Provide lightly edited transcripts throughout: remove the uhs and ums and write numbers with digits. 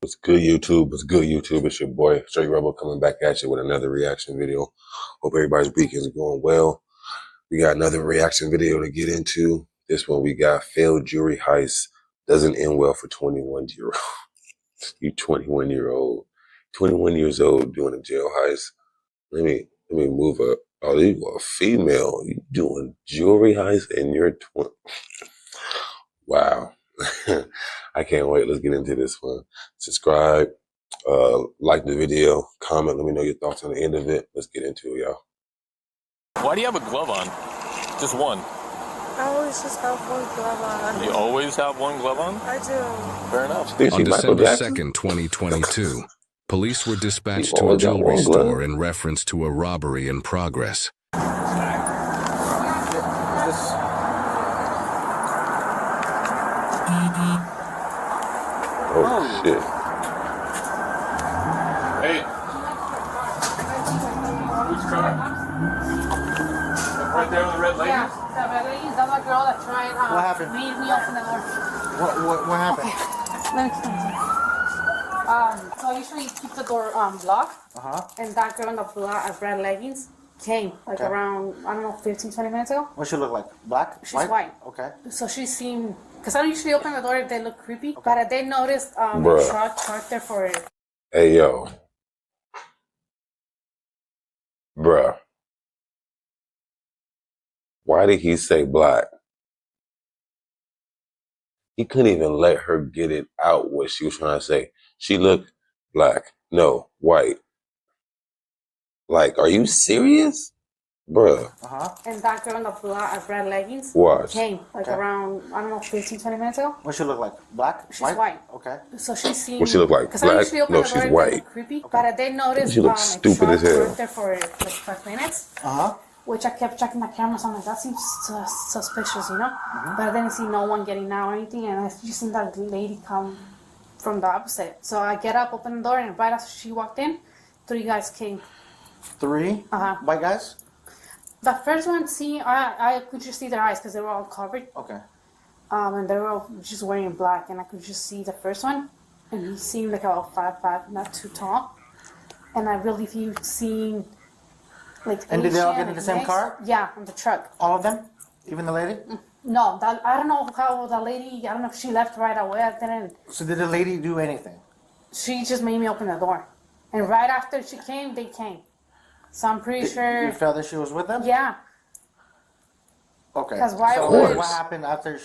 What's good, YouTube? What's good, YouTube? It's your boy, STR8REBEL, coming back at you with another reaction video. Hope everybody's weekend's going well. We got another reaction video to get into. This one we got failed jewelry heist doesn't end well for 21-year-old. You 21 years old doing a jail heist. Let me move up. Oh, you are a female. You doing jewelry heist and you're 20. Wow. I can't wait. Let's get into this one. Subscribe, like the video, comment, let me know your thoughts on the end of it. Let's get into it, y'all. Why do you have a glove on? Just one? I always just have one glove on. You always have one glove on? I do. Fair enough. On December 2nd, 2022, police were dispatched to a jewelry store in reference to a robbery in progress. Oh, shit. Hey. Who's coming? Right there with the red leggings? Yeah, the red leggings. That's a girl that tried what happened? me open the door. What happened? Okay. Let me explain. So I usually keep the door locked. And that girl in the red leggings came like around, I don't know, 15, 20 minutes ago. What she look like? Black? She's white. Okay. So she seemed, because I don't usually open the door if they look creepy, but I did notice a truck parked there for it. Hey, yo. Bruh. Why did he say black? He couldn't even let her get it out what she was trying to say. She looked black. No, white. Like, are you serious? Bruh. And that girl in the red leggings came like around, I don't know, 15, 20 minutes ago. What she look like? Black? She's white. Okay. So she seemed... What she look like? Black? No, she's white. Creepy, but I did notice she looks stupid as hell. There for like 5 minutes. Which I kept checking the cameras. I'm like, that seems suspicious, you know? But I didn't see no one getting out or anything, and I just seen that lady come from the opposite. So I get up, open the door, and right after she walked in, 3 guys came. 3? White guys? The first one, I could just see their eyes because they were all covered. Okay. And they were all just wearing black, and I could just see the first one, and he seemed like about 5'5", not too tall. And I really seen like. And did they all get in the same car? Yeah, on the truck. All of them? Even the lady? No, I don't know how the lady. I don't know if she left right away. I didn't. So did the lady do anything? She just made me open the door, and right after she came, they came. So I'm pretty sure. You felt that she was with them? Yeah. Okay. Because why what happened after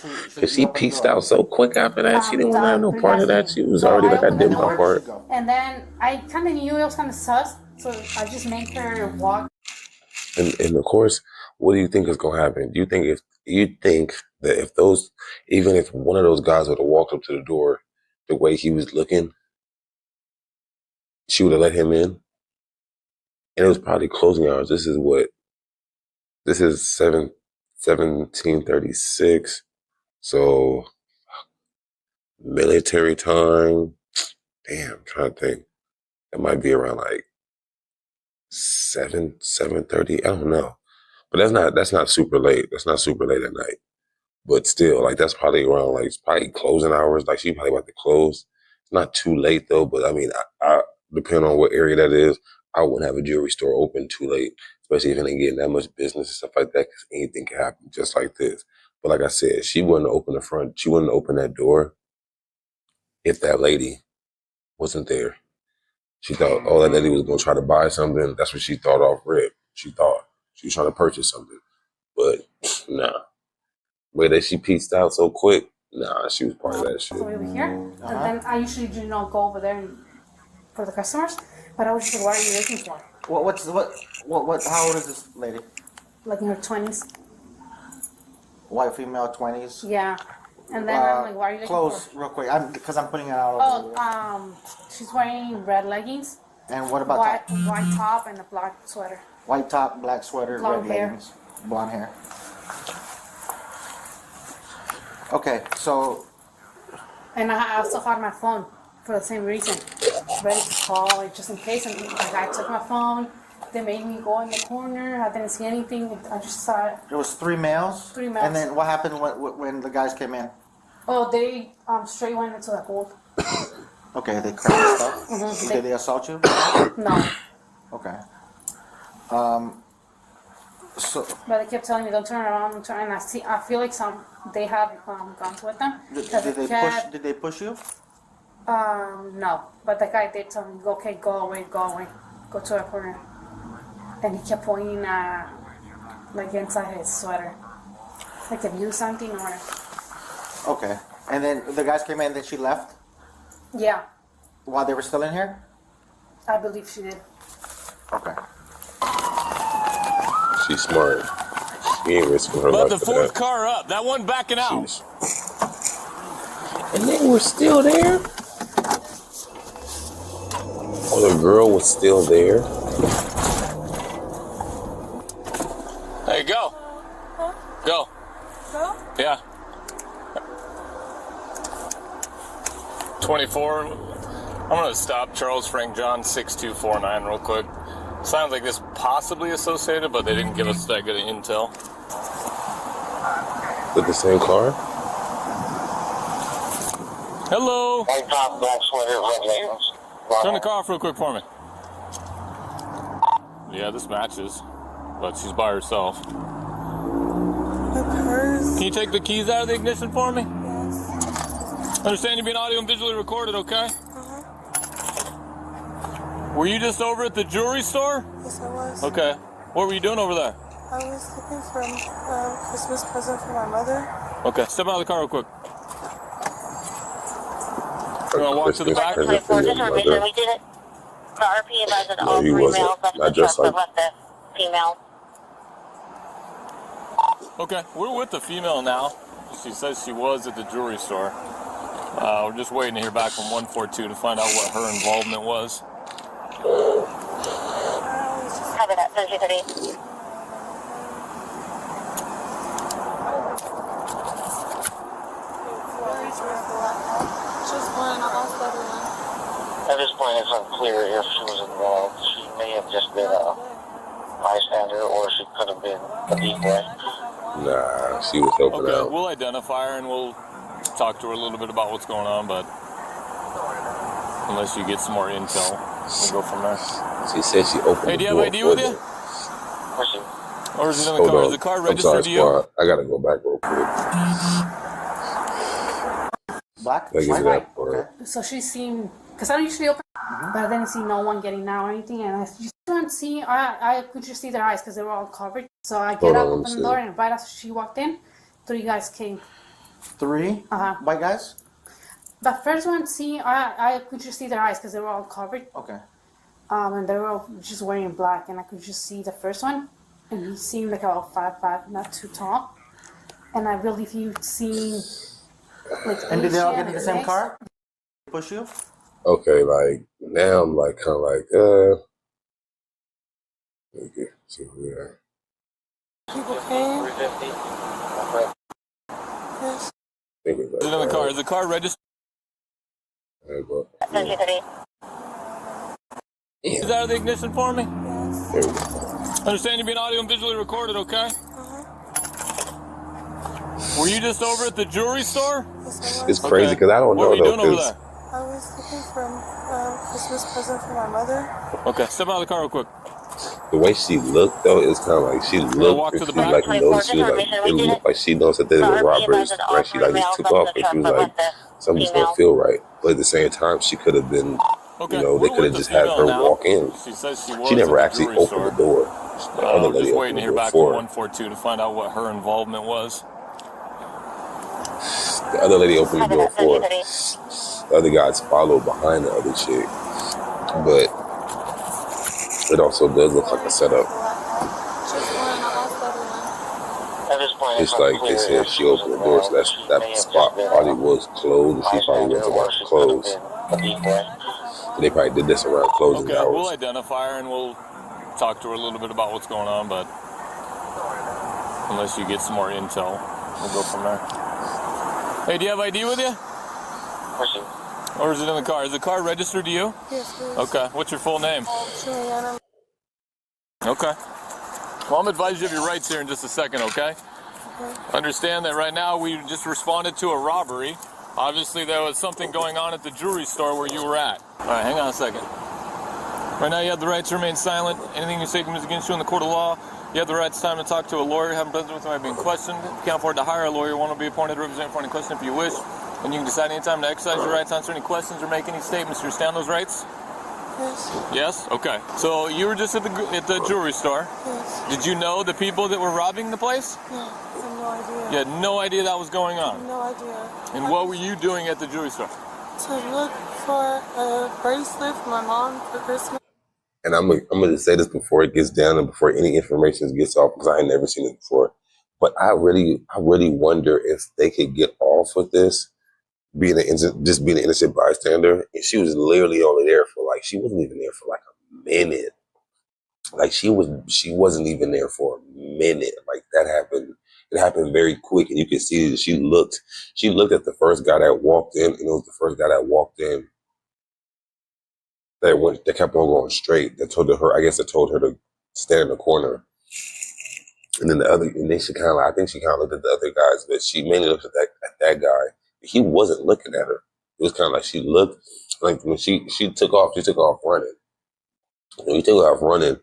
she pieced out so quick after that? She didn't want to have no part of that. She was already like, I did my part. And then I kind of knew it was kind of sus, so I just made her walk. And of course, what do you think is going to happen? Do you think that if those, even if one of those guys would have walked up to the door the way he was looking, she would have let him in? And it was probably closing hours. This is 1736. So military time. Damn, I'm trying to think. That might be around like 7:30. I don't know. But that's not super late. That's not super late at night. But still, like that's probably around like it's probably closing hours. Like she probably about to close. It's not too late though, but I mean I depending on what area that is, I wouldn't have a jewelry store open too late, especially if it ain't getting that much business and stuff like that, because anything can happen just like this. But like I said, she wouldn't open the front. She wouldn't open that door if that lady wasn't there. She thought, oh, that lady was going to try to buy something. That's what she thought off rip. She thought she was trying to purchase something. But nah. Way that she pieced out so quick, nah, she was part of that shit. Over here. And then I usually do not go over there for the customers. But I was just like, what are you looking for? How old is this lady? Like in her 20s. White female, 20s? Yeah. And then I'm like, what are you looking clothes, for? real quick, because I'm putting it out. She's wearing red leggings. And what about white top and a black sweater. White top, black sweater, blonde red hair. leggings, blonde hair. Okay, so. And I also had my phone for the same reason. Ready to call, like, just in case. And like, I took my phone. They made me go in the corner. I didn't see anything. I just saw it. There was 3 males? 3 males. And then what happened when the guys came in? Oh, they straight went into the gold. Okay, they cracked stuff. Did they assault you? No. Okay. So But they kept telling me, don't turn around, don't turn. And I feel like they had guns with them. did they push you? No. But the guy did tell me, okay, go away, go to a corner. And he kept pointing like inside his sweater, like if you something or. Okay. And then the guys came in and then she left Yeah, while they were still in here? I believe she did. Okay. She's smart. She ain't risking her But life the for fourth that. car up. That one backing out. She's... And they were still there? Oh, the girl was still there? Hey, go. Go. Go? Yeah. 24. I'm going to stop Charles Frank John 6249 real quick. Sounds like this possibly associated, but they didn't give us that good of intel. With the same car? Hello. White top, black sweater, red leggings. Turn the car off real quick for me. Yeah, this matches, but she's by herself. My purse. Can you take the keys out of the ignition for me? Yes. Understand you're being audio and visually recorded, okay? Uh-huh. Were you just over at the jewelry store? Yes, I was. Okay. What were you doing over there? I was looking for a Christmas present for my mother. Okay, step out of the car real quick. You want to walk to the back? Present for your mother. We did it. The RP advised No, all he three wasn't. males left Not the just truck, like- but left the female. Okay, we're with the female now. She says she was at the jewelry store. We're just waiting to hear back from 142 to find out what her involvement was. Cover that, 3030. Just one, I lost the other one. At this point, it's unclear if she was involved. She may have just been a bystander, or she could have been a decoy. Nah, she was helping Okay, out. we'll identify her and we'll talk to her a little bit about what's going on, but unless you get some more intel, we'll go from there. She said she opened Hey, the do you have door ID for with them. you? Push it. Or is it in the Hold car? on. Is the car I'm registered sorry, to you? squad. I gotta go back real quick. Black? I give you White? that part. Okay. So she seemed, because I don't usually open, but I didn't see no one getting out or anything, and I just couldn't see, I could just see their eyes because they were all covered. So I Hold get on, up, let me open the see. door, and right after she walked in, 3 guys came. 3 white guys? The first one, I could just see their eyes because they were all covered, Okay. and they were all just wearing black, and I could just see the first one, and he seemed like about 5'5", not too tall, and I believe you'd seen like. And did they all get in Asian the same legs. car? Push you? Okay, like now I'm like kind of like okay, see who we are. People came. 350. Yes. I think it's Is it in the car? Is the car registered? There we go. 3030. Is out of the ignition for me? Yes. There we go. Understand you're being audio and visually recorded, okay? Uh-huh. Were you just over at the jewelry store? Yes, I was. It's crazy Okay. because I don't What know were you doing though. over 'Cause there? I was looking for a Christmas present for my mother. Okay, step out of the car real quick. the way she looked though, it's kind of like she walk looked. to If the she back? like noticed, she was like it looked like she knows that they were robbers. Right? She like just took off, but she was like something just don't feel right. But at the same time, she could have been. Okay, You know, they we're could have with just the had female her now. walk in. She says she was She never at the actually jewelry opened the store. door. The other We're lady just waiting opened to the hear door back for from her. 142 to find out what her involvement was. The other lady opened the Cover door that, for her. 3030. The other guys followed behind the other chick. But it also does look like a setup. Just one, I lost the other one. At this point, It's like they said she opened the door, so that spot probably was closed, and she probably was about to close. A decoy. So they probably did this around closing Okay, we'll hours. identify her and we'll talk to her a little bit about what's going on, but unless you get some more intel, we'll go from there. Hey, do you have ID with you? Push it. Or is it in the car? Is the car registered to you? Yes, please. Okay, what's your full name? Juliana. Okay. Well, I'm advising you of your rights here in just a second, okay? Understand that right now we just responded to a robbery. Obviously, there was something going on at the jewelry store where you were at. All right, hang on a second. Right now, you have the right to remain silent. Anything you say is against you in the court of law. You have the right to time to talk to a lawyer. Haven't present with being questioned. If you can't afford to hire a lawyer, one will be appointed to represent for any question if you wish. And you can decide any time to exercise your rights, answer any questions, or make any statements. You understand those rights? Yes. Yes? Okay. So you were just at the jewelry store. Yes. Did you know the people that were robbing the place? No, I have no idea. You had no idea that was going I on. have no idea. And what were you doing at the jewelry store? To look for a bracelet for my mom for Christmas. And I'm gonna say this before it gets down and before any information gets off, because I ain't never seen it before. But I really wonder if they could get off with this being just being an innocent bystander. And she was literally only there for like, she wasn't even there for like a minute. Like she wasn't even there for a minute. Like that happened. It happened very quick, and you could see that she looked at the first guy that walked in, and it was the first guy that walked in that kept on going straight. That told her, I guess, that told her to stand in the corner. And then I think she kind of looked at the other guys, but she mainly looked at that guy. He wasn't looking at her. It was kind of like she looked like when she took off running. When you take off running,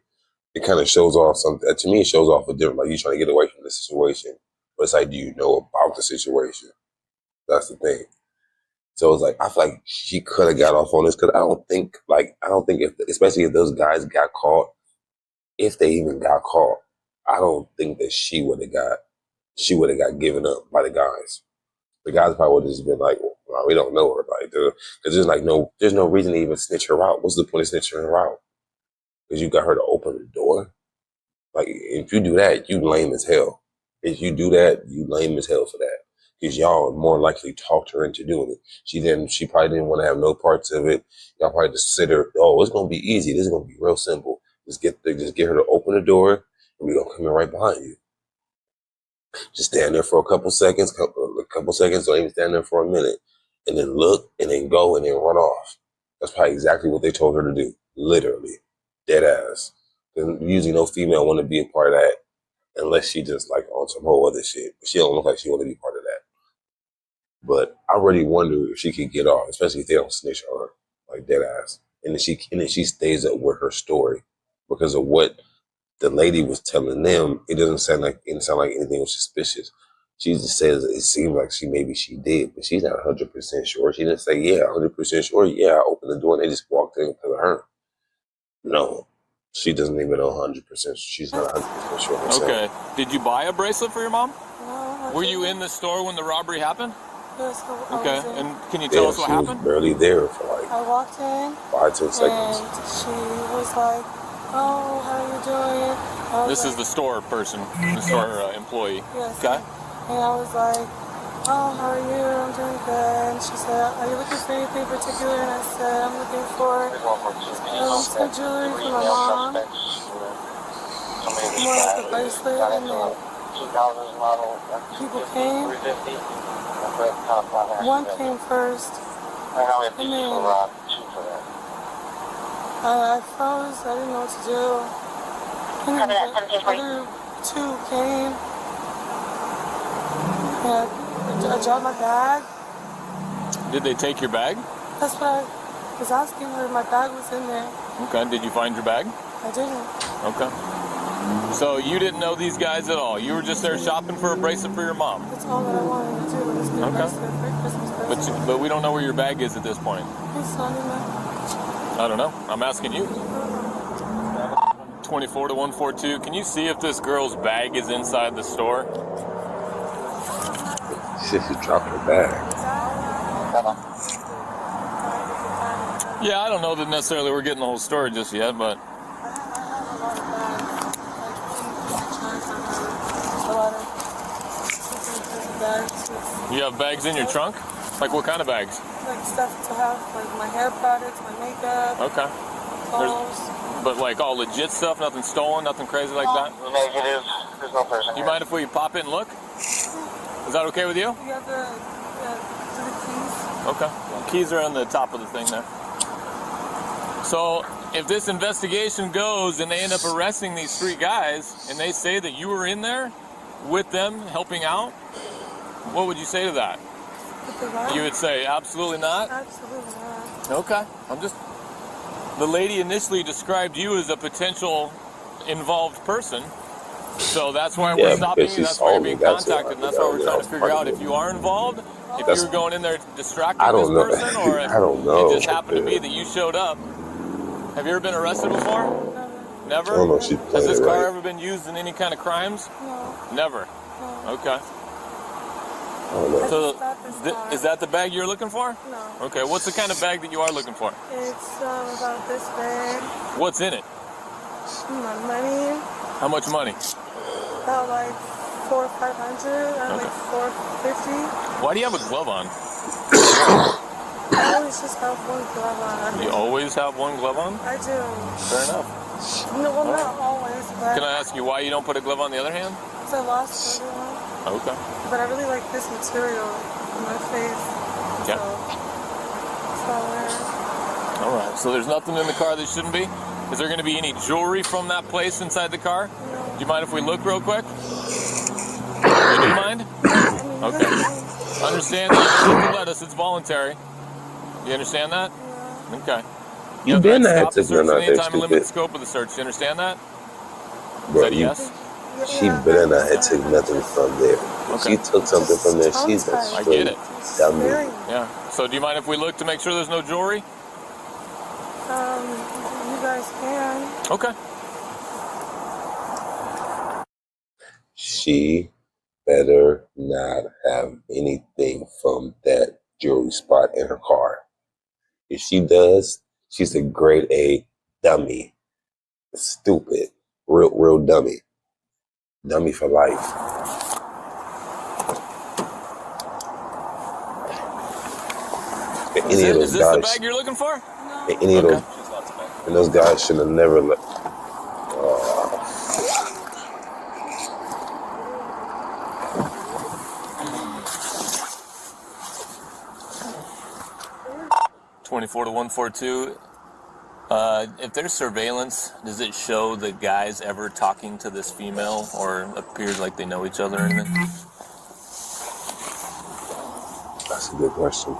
it kind of shows off something. To me, it shows off a different, like you trying to get away from the situation. But it's like, do you know about the situation? That's the thing. So it's like, I feel like she could have got off on this, because I don't think especially if those guys got caught, if they even got caught, I don't think that she would have got given up by the guys. The guys probably would have just been like, well, we don't know her, like, because there's no reason to even snitch her out. What's the point of snitching her out? Because you got her to open the door. Like, if you do that, you lame as hell. If you do that, you lame as hell for that. Because y'all more likely talked her into doing it. She probably didn't want to have no parts of it. Y'all probably just sit her, oh, it's gonna be easy. This is gonna be real simple. Just get her to open the door, and we're gonna come in right behind you. Just stand there for a couple seconds, don't even stand there for a minute, and then look, and then go, and then run off. That's probably exactly what they told her to do. Literally. Dead ass. And usually no female want to be a part of that unless she just like on some whole other shit. She don't look like she want to be part of that. But I really wonder if she could get off, especially if they don't snitch on her, like dead ass. And then she stays up with her story because of what the lady was telling them. It didn't sound like anything was suspicious. She just says it seems like she did, but she's not 100% sure. She didn't say, yeah, 100% sure. Yeah, I opened the door and they just walked in to her. No, she doesn't even know 100%. She's not 100% sure herself. Okay. Did you buy a bracelet for your mom? No, Were you in the store when the robbery happened? Yes, Okay. And can you tell us what she happened? was barely there for like I walked in 5-10 seconds. and she was like, oh, how are you doing? This is the store person, the store employee. Yes. Okay. And I was like, oh, how are you? I'm doing good. And she said, are you looking for anything particular? And I said, I'm looking for some jewelry for my mom. More like a bracelet. And then people came. One came first. And then I froze. I didn't know what to do. And then the other two came. And I dropped my bag. Did they take your bag? That's what I was asking her. My bag was in there. Okay. Did you find your bag? I didn't. Okay. So you didn't know these guys at all. You were just there shopping for a bracelet for your mom. That's all that I wanted to do was get a bracelet for Christmas present. But we don't know where your bag is at this point. It's not in there. I don't know. I'm asking you. 24 to 142. Can you see if this girl's bag is inside the store? She said she dropped her bag. Yeah, I don't know that necessarily we're getting the whole story just yet, but you have bags in your trunk? Like what kind of bags? Like stuff to have, like my hair products, my makeup, Okay. clothes. But like all legit stuff, nothing stolen, nothing crazy like that? Negative. There's no person You here. mind if we pop in and look? Is that okay with you? You have the keys. Okay. Keys are on the top of the thing there. So if this investigation goes and they end up arresting these three guys and they say that you were in there with them helping out, what would you say to that? With the what? You would say absolutely not? Absolutely not. Okay. The lady initially described you as a potential involved person. So that's why we're stopping because you, she that's why saw you're me. being That's contacted, and that's why we're trying to figure out if you are involved, if you were going in there distracting I this don't know. person, or if I don't know. it just happened to be that you showed up. Have you ever been arrested before? Never? I don't know if she Has played this it car right. ever been used in any kind of crimes? No. Never. No. Okay. I don't know. So, It's not this car. is that the bag you're looking for? No. Okay, what's the kind of bag that you are looking for? It's about this big. What's in it? My money. How much money? About like 400 or 500. Like 450. Why do you have a glove on? I always just have one glove on. You always have one glove on? I do. Fair enough. No, well, not always, but Can I ask you why you don't put a glove on the other hand? because I lost everyone. Okay. But I really like this material on my face. Yeah. So I'll wear it. All right. So there's nothing in the car that shouldn't be? Is there going to be any jewelry from that place inside the car? No. Do you mind if we look real quick? You do mind? Okay. Understand that you don't have to let us. It's voluntary. You understand that? Yeah. Okay. You been to had to search none at out any there, time and limit the stupid. scope of the search. You understand that? Is Bro, that a yes? she better not have took nothing from there. If Okay. she took something from there, she's a I get it. dummy. Very. Yeah. So do you mind if we look to make sure there's no jewelry? You guys can. Okay. She better not have anything from that jewelry spot in her car. If she does, she's a grade A dummy. Stupid. Real dummy. Dummy for life. And any of Is those this the guys, bag you're looking for? and any of those, and those guys should have never let. 24 to 142. If there's surveillance, does it show the guys ever talking to this female or appears like they know each other or anything? That's a good question.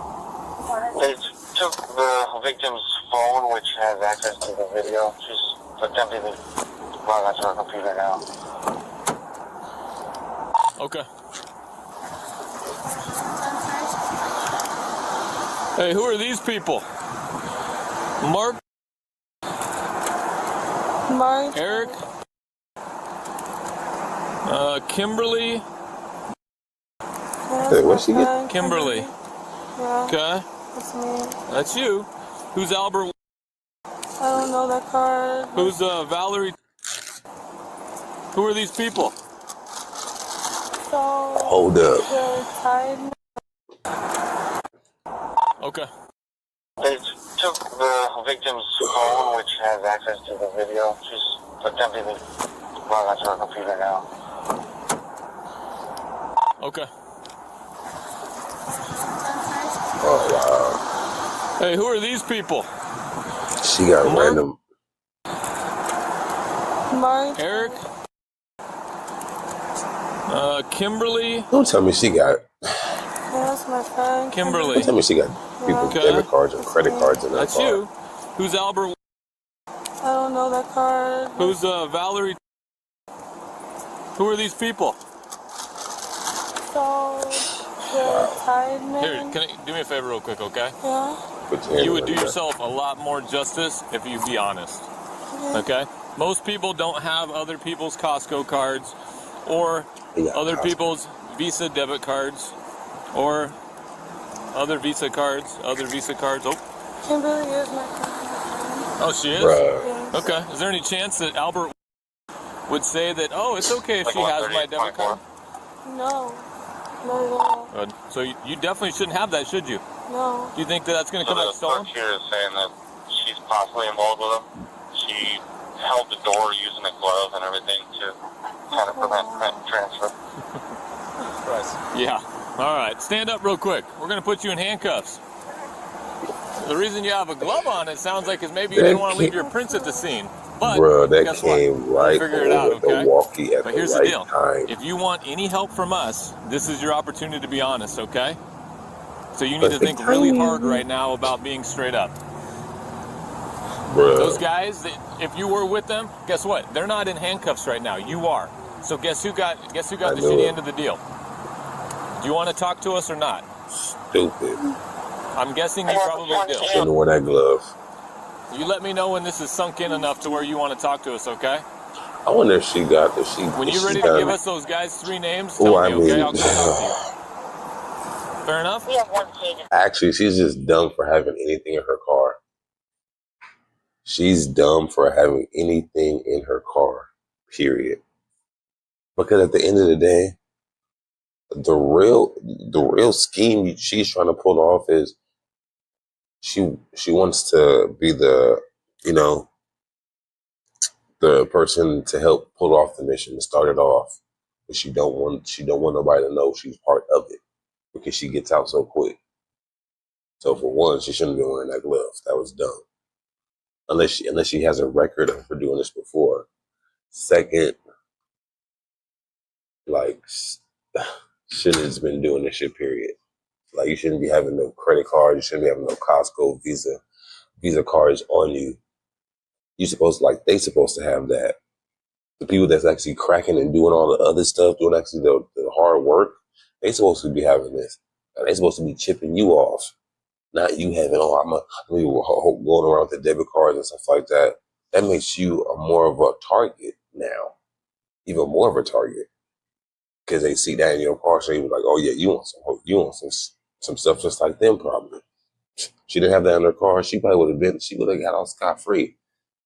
They took the victim's phone, which has access to the video. She's attempting to log onto her computer now. Okay. Hey, who are these people? Mark? Mark. Eric? Kimberly? Hey, what's she get? Kimberly. Yeah, Okay. that's me. That's you. Who's Albert? I don't know that card. Who's Valerie? Who are these people? So, Hold up. they're tied. Okay. They took the victim's phone, which has access to the video. She's attempting to log onto her computer now. Okay. Oh Hey, who are these people? wow. She got Mark? random. Mark. Eric? Kimberly? Don't tell me she got. That's my friend. Kimberly. Don't tell me she got people's Okay. debit cards or credit cards in her That's car. you. Who's Albert? I don't know that card. Who's Valerie? Who are these people? So, they're tied, Here, man. can you do me a favor real quick, okay? Yeah. Put your hand You would on do that. yourself a lot more justice if you be honest, okay? Most people don't have other people's Costco cards or Yeah, other Costco. people's Visa debit cards or other Visa cards, Oh, Kimberly is my friend. oh, she is? Bruh. Yes. Okay. Is there any chance that Albert would say that, oh, it's okay if she has my debit card? No. Not at all. Good. So you definitely shouldn't have that, should you? No. Do you think that that's going to So come out the stolen? clerk here is saying that she's possibly involved with him. She held the door using a glove and everything to kind of prevent transfer. Yeah. All right. Stand up real quick. We're going to put you in handcuffs. The reason you have a glove on, it sounds like, is maybe you didn't want to leave your prints at the scene. But Bruh, that guess what? came We'll right figure it out, over the okay? walkie at But the here's the right deal. time. If you want any help from us, this is your opportunity to be honest, okay? So you need to think really hard right now about being straight up. Bruh. Those guys, if you were with them, guess what? They're not in handcuffs right now. You are. So guess who got the shitty end of the deal? Do you want to talk to us or not? Stupid. I'm guessing you probably do. Shouldn't have worn that glove. You let me know when this is sunk in enough to where you want to talk to us, okay? I wonder if she got When you're ready to give us those guys 3 names, tell me, okay? I'll come talk to you. Fair enough? We have 1 kid. Actually, she's just dumb for having anything in her car. She's dumb for having anything in her car, period. Because at the end of the day, the real scheme she's trying to pull off is she wants to be the person to help pull off the mission, to start it off. But she don't want nobody to know she's part of it because she gets out so quick. So for one, she shouldn't have been wearing that glove. That was dumb. Unless she has a record of her doing this before. Second, like, shouldn't have been doing this shit, period. Like, you shouldn't be having no credit cards. You shouldn't be having no Costco, Visa cards on you. They supposed to have that. The people that's actually cracking and doing all the other stuff, doing actually the hard work, they supposed to be having this. And they supposed to be chipping you off. Not you having, going around with the debit cards and stuff like that. That makes you more of a target now. Even more of a target. Because they see that in your car, so you be like, oh yeah, you want some stuff just like them probably. She didn't have that in her car. She probably would have got off scot-free.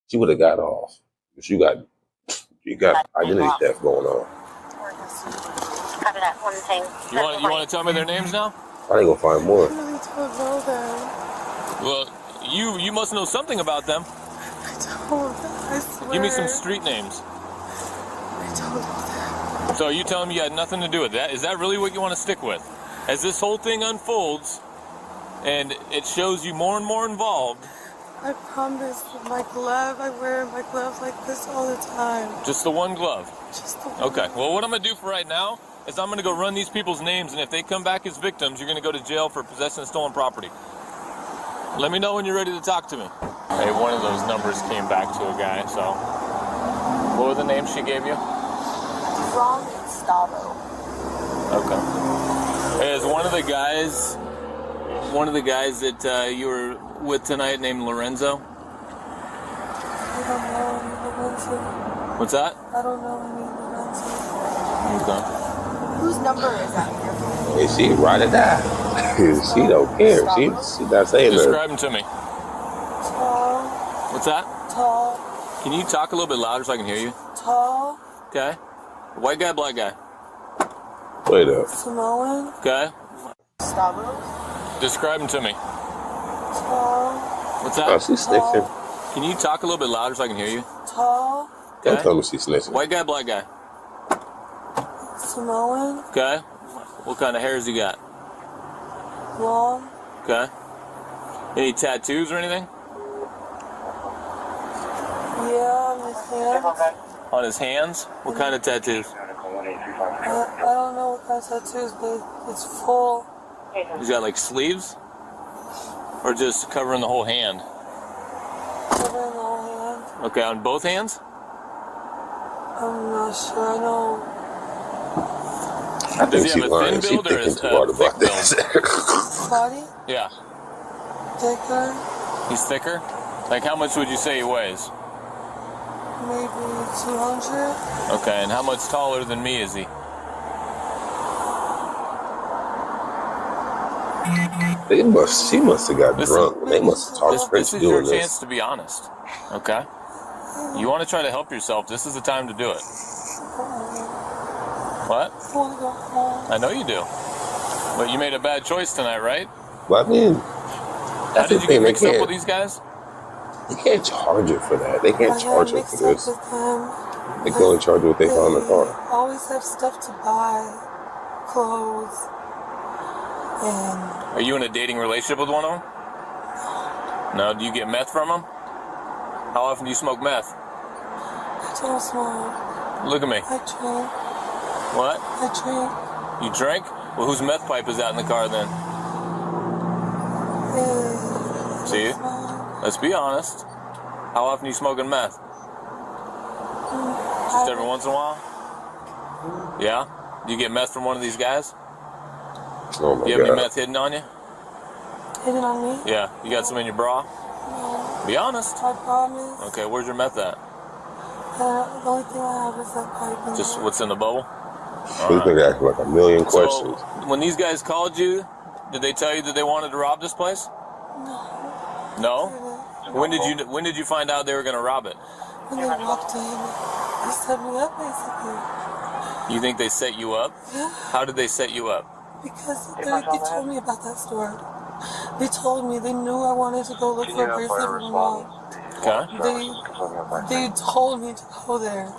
She would have got off. But you got identity theft going on. You want to tell me their names now? I ain't gonna find more. I really don't know them. Well, you must know something about them. I don't. I swear. Give me some street names. I don't know them. So are you telling me you had nothing to do with that? Is that really what you want to stick with? As this whole thing unfolds and it shows you more and more involved. I promise. My glove, I wear my glove like this all the time. Just the one glove? Just the one. Okay. Well, what I'm going to do for right now is I'm going to go run these people's names, and if they come back as victims, you're going to go to jail for possession of stolen property. Let me know when you're ready to talk to me. Hey, one of those numbers came back to a guy, so. What were the names she gave you? Wrong and Stavo. Okay. Hey, is one of the guys that you were with tonight named Lorenzo? I don't know any Lorenzo. What's that? I don't know any Lorenzo. Okay. Whose number is that? Hey, she ride or die. She don't care. She's not saying that. Describe him to me. Tall. What's that? Tall. Can you talk a little bit louder so I can hear you? Tall. Okay. White guy, black guy? Wait up. Samoan. Okay. Stavo. Describe him to me. Tall. What's Oh, that? she's snitching. Can you talk a little bit louder so I can hear you? Tall. Don't Okay. tell me she's snitching. White guy, black guy? Samoan. Okay. What kind of hairs you got? Long. Okay. Any tattoos or anything? Yeah, on his hands. On his hands? What kind of tattoos? I don't know what kind of tattoos, but it's full. He's got like sleeves? Or just covering the whole hand? Covering the whole hand. Okay, on both hands? I'm not sure. I know. I Does think he she's have a lying. thin She's build or thinking is too hard thick about this. Body. Yeah. Thicker. He's thicker? Like how much would you say he weighs? Maybe 200. Okay, and how much taller than me is he? She must have got Listen, drunk. They must have talked French This is your doing chance this. to be honest. Okay? You want to try to help yourself, this is the time to do it. What? I want to go home. I know you do. But you made a bad choice tonight, right? Well, I mean, How that's the did you get thing. They mixed up with can't, these guys? they can't charge her for that. They can't I charge got her for mixed up this. with them. They can only charge her what they found in the car. Always have stuff to buy. Clothes. And Are you in a dating relationship with one of them? No. Do you get meth from them? How often do you smoke meth? I don't smoke. Look at me. I drink. What? I drink. You drink? Well, whose meth pipe is out in the car then? See? That's fine. Let's be honest. How often are you smoking meth? Just every once in a while? Yeah? Do you get meth from one of these guys? Oh my Do you have any God. meth hidden on you? Hidden on me? Yeah. You got some in your bra? No. Be honest. I promise. Okay, where's your meth at? The only thing I have is that pipe in Just there. what's in the bubble? This nigga asking like a million questions. So, when these guys called you, did they tell you that they wanted to rob this place? No. No? When did you find out they were going to rob it? When they walked in, they set me up basically. You think they set you up? Yeah. How did they set you up? Because they told me about that store. They told me they knew I wanted to go look for a bracelet for my mom. Okay. They told me to go there.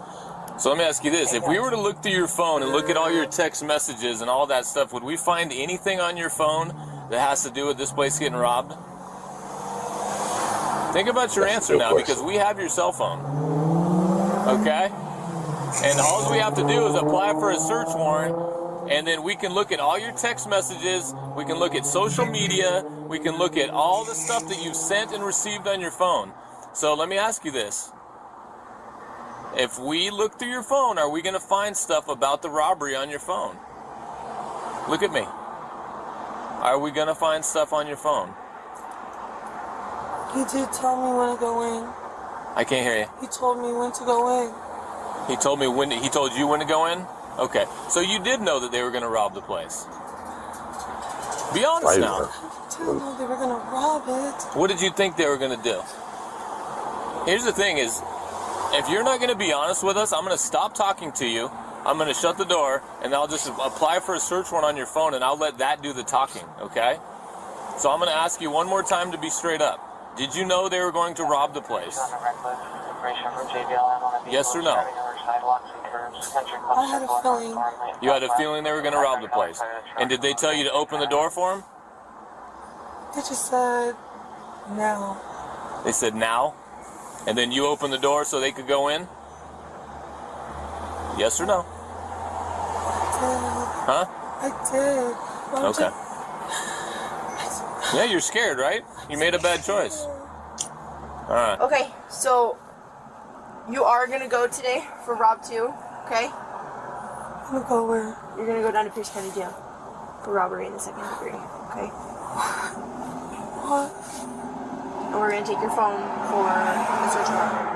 So let me ask you this. If we were to look through your phone and look at all your text messages and all that stuff, would we find anything on your phone that has to do with this place getting robbed? Think about your answer now, because we have your cell phone. Okay? And all we have to do is apply for a search warrant, and then we can look at all your text messages, we can look at social media, we can look at all the stuff that you've sent and received on your phone. So let me ask you this. If we look through your phone, are we going to find stuff about the robbery on your phone? Look at me. Are we going to find stuff on your phone? He did tell me when to go in. I can't hear you. He told me when to go in. He told me when. He told you when to go in? Okay. So you did know that they were going to rob the place. Be honest now. I didn't know they were going to rob it. What did you think they were going to do? Here's the thing is, if you're not going to be honest with us, I'm going to stop talking to you. I'm going to shut the door, and I'll just apply for a search warrant on your phone, and I'll let that do the talking, okay? So I'm going to ask you one more time to be straight up. Did you know they were going to rob the place? Yes or no? I had a feeling. You had a feeling they were going to rob the place. And did they tell you to open the door for them? They just said no. They said now? And then you opened the door so they could go in? Yes or no? Huh? I did. Okay. Yeah, you're scared, right? You made a bad choice. All right. Okay, so you are gonna go today for Rob 2, okay? I'm gonna go where? You're gonna go down to Pierce County Jail for robbery in the 2nd degree, okay? What? And we're gonna take your phone for a search warrant.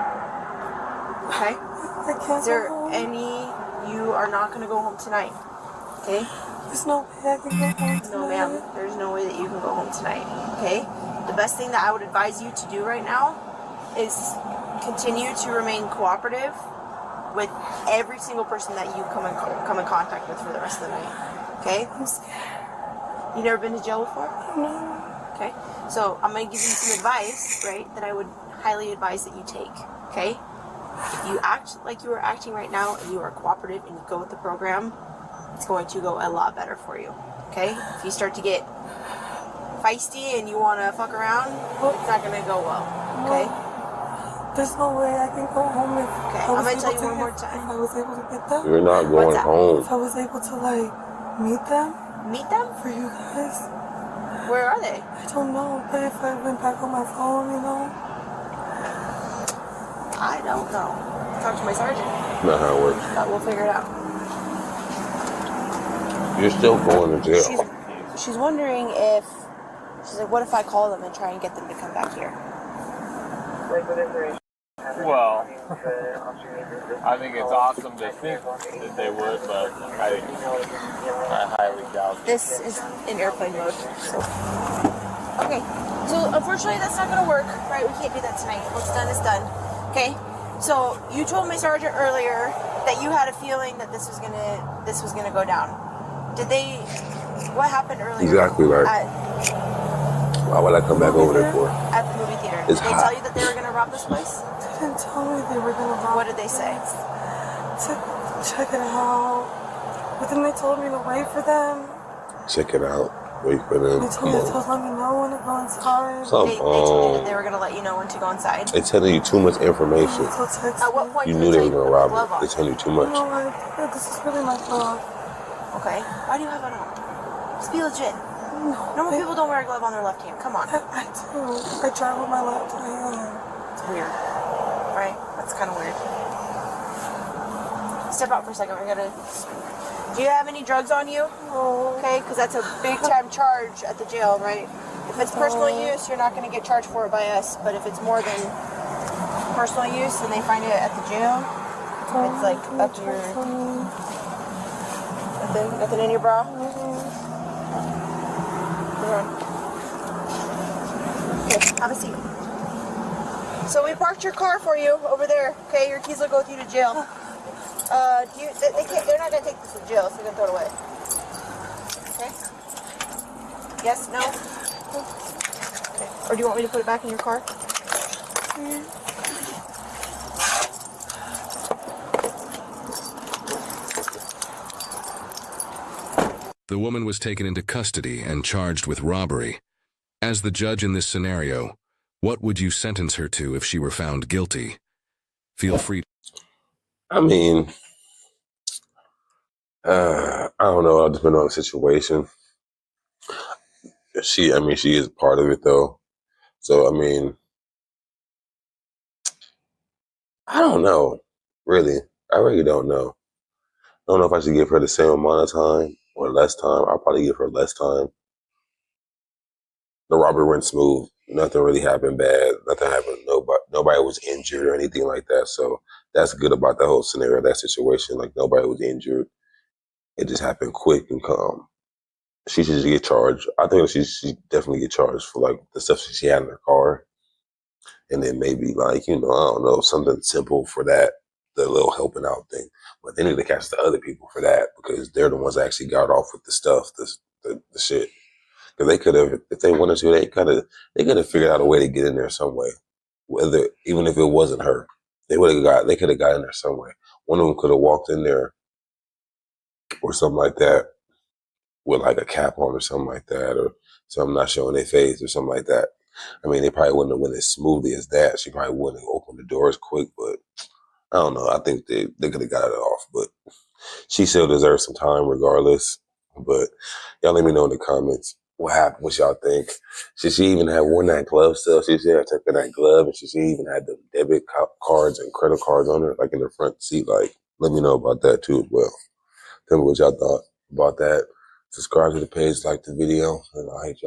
Okay? I can't Is there go home. you are not gonna go home tonight, okay? There's no way I can go home tonight. No, ma'am. There's no way that you can go home tonight. Okay? The best thing that I would advise you to do right now is continue to remain cooperative with every single person that you come in contact with for the rest of the night. Okay? I'm scared. You never been to jail before? No. Okay? So I'm going to give you some advice, right, that I would highly advise that you take. Okay? If you act like you are acting right now and you are cooperative and you go with the program, it's going to go a lot better for you, okay? If you start to get feisty and you want to fuck around, it's not going to go well, okay? There's no way I can go home if Okay, I was I'm going to tell able you one more If time. I was able to get them. You're not going What's that? home. If I was able to, like, meet them Meet them? for you guys. Where are they? I don't know, but if I went back on my phone, you know. I don't know. Talk to my sergeant. Not how it works. But we'll figure it out. You're still going to jail. She's wondering if... She's like, what if I call them and try and get them to come back here? Well, I think it's awesome to think that they would, but I highly doubt it. This is in airplane mode, so... Okay, so unfortunately that's not going to work, right? We can't do that tonight. What's done is done. Okay, so you told my sergeant earlier that you had a feeling that this was gonna go down. Did they? What happened earlier? Exactly right. Why would I come back over there for? At the movie theater. It's Did they hot. tell you that they were gonna rob this place? They didn't tell me they were gonna rob. What did they say? To check it out. But then they told me to wait for them. Check it out. Wait for them. They Come told me to on. let me know when to go inside. Come They told you that on. they were gonna let you know when to go inside. They're telling you too much information. So text At what me. point You did knew they they tell were you gonna to put the rob glove you. on? They're telling you too You much. know what? This is really my fault. Okay. Why do you have it on? Just be legit. Normal people don't wear a glove on their left hand. Come on. I do. I drive with my left hand. It's weird. Right? That's kind of weird. Step out for a second. Do you have any drugs on you? No. Okay, because that's a big time charge at the jail, right? If it's personal use, you're not going to get charged for it by us. But if it's more than personal use and they find it at the jail, it's like up your... Nothing in your bra? Okay, have a seat. So we parked your car for you over there. Okay, your keys will go with you to jail. They're not gonna take this to jail, so they're gonna throw it away. Okay? Yes? No? Okay. Or do you want me to put it back in your car? The woman was taken into custody and charged with robbery. As the judge in this scenario, what would you sentence her to if she were found guilty? Feel free. I mean, I don't know. It'll depend on the situation. She is part of it though. So, I mean, I don't know. Really. I really don't know. I don't know if I should give her the same amount of time or less time. I'll probably give her less time. The robbery went smooth. Nothing really happened bad. Nothing happened. Nobody was injured or anything like that. So that's good about the whole scenario, that situation. Like nobody was injured. It just happened quick and calm. She should just get charged. I think she should definitely get charged for like the stuff she had in her car. And then maybe like, I don't know, something simple for that, the little helping out thing. But they need to catch the other people for that because they're the ones that actually got off with the stuff, the shit. Because they could have, if they wanted to, they could have figured out a way to get in there some way. Even if it wasn't her, they could have got in there some way. One of them could have walked in there or something like that with like a cap on or something like that, or something not showing their face or something like that. I mean, they probably wouldn't have went as smoothly as that. She probably wouldn't have opened the doors quick, but I don't know. I think they could have got it off, but she still deserves some time regardless. But y'all let me know in the comments what happened, what y'all think. Should she even have worn that glove still? She should have taken that glove, and should she even had the debit cards and credit cards on her, like in the front seat? Like, let me know about that too as well. Tell me what y'all thought about that. Subscribe to the page, like the video, and I'll hate y'all.